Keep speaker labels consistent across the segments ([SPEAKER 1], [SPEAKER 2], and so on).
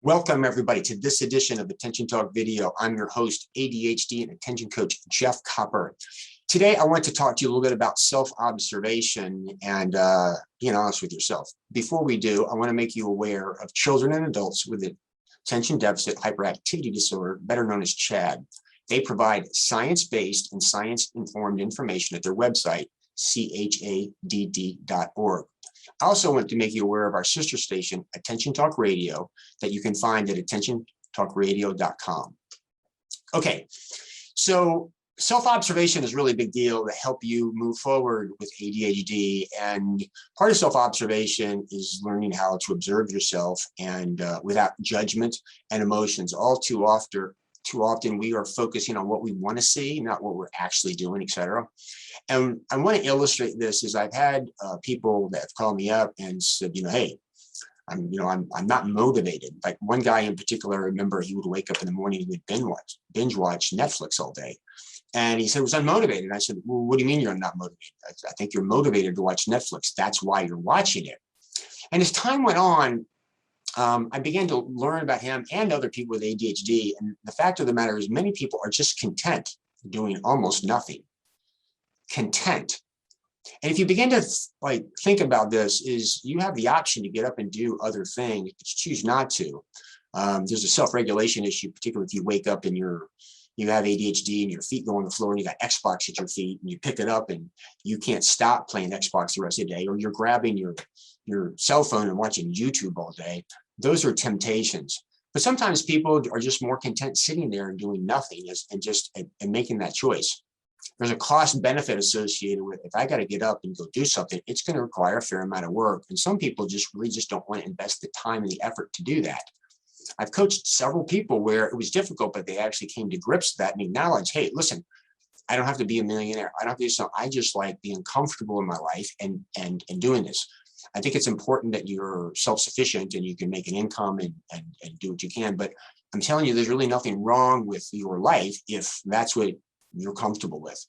[SPEAKER 1] Welcome everybody to this edition of Attention Talk Video. I'm your host, ADHD and attention coach, 𝐓𝐘𝐒. Today, I want to talk to you a little bit about self-observation and being honest with yourself. Before we do, I want to make you aware of children and adults with attention deficit hyperactivity disorder, better known as CHAD. They provide science-based and science-informed information at their website, 𝐇𝐎𝐏𝐄.org. I also want to make you aware of our sister station, Attention Talk Radio, that you can find at AttentionTalkVideo.com. Okay, so self-observation is really a big deal to help you move forward with ADHD. And part of self-observation is learning how to observe yourself and without judgment and emotions. All too often we are focusing on what we want to see, not what we're actually doing, etc. And I want to illustrate this as I've had people that have called me up and said, hey, I'm not motivated. Like one guy in particular, I remember he would wake up in the morning and would binge watch Netflix all day. And he said, I was unmotivated. And I said, well, what do you mean you're not motivated? I think you're motivated to watch Netflix. That's why you're watching it. And as time went on, I began to learn about him and other people with ADHD. And the fact of the matter is many people are just content doing almost nothing. Content. And if you begin to think about this, is you have the option to get up and do other things, but you choose not to. There's a self-regulation issue, particularly if you wake up and you have ADHD and your feet go on the floor and you got Xbox at your feet and you pick it up and you can't stop playing Xbox the rest of the day, or you're grabbing your cell phone and watching YouTube all day. Those are temptations. But sometimes people are just more content sitting there and doing nothing and making that choice. There's a cost benefit associated with if I got to get up and go do something, it's going to require a fair amount of work. And some people really don't want to invest the time and the effort to do that. I've coached several people where it was difficult, but they actually came to grips with that and acknowledged, hey, listen, I don't have to be a millionaire. I don't have to do something. I just like being comfortable in my life and doing this. I think it's important that you're self-sufficient and you can make an income and do what you can. But I'm telling you, there's really nothing wrong with your life if that's what you're comfortable with.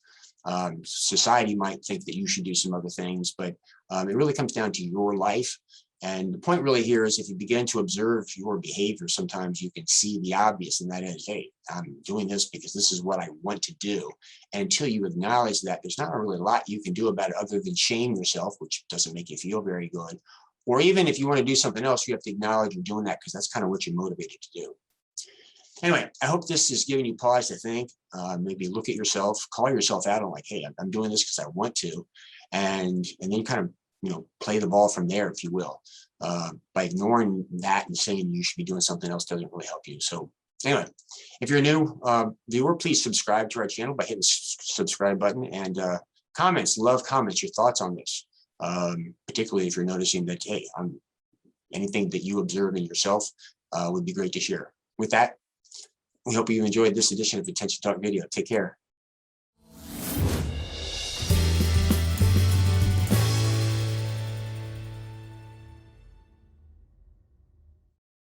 [SPEAKER 1] Society might think that you should do some other things, but it really comes down to your life. And the point really here is if you begin to observe your behavior, sometimes you can see the obvious, and that is, hey, I'm doing this because this is what I want to do. And until you acknowledge that, there's not really a lot you can do about it other than shame yourself, which doesn't make you feel very good. Or even if you want to do something else, you have to acknowledge you're doing that because that's kind of what you're motivated to do. Anyway, I hope this is giving you pause to think, maybe look at yourself, call yourself out on like, hey, I'm doing this because I want to, and then kind of play the ball from there, if you will. By ignoring that and saying you should be doing something else doesn't really help you. So anyway, if you're a new viewer, please subscribe to our channel by hitting the subscribe button, and love comments, your thoughts on this, particularly if you're noticing that, hey, anything that you observe in yourself would be great to share. With that, we hope you enjoyed this edition of Attention Talk Video. Take care.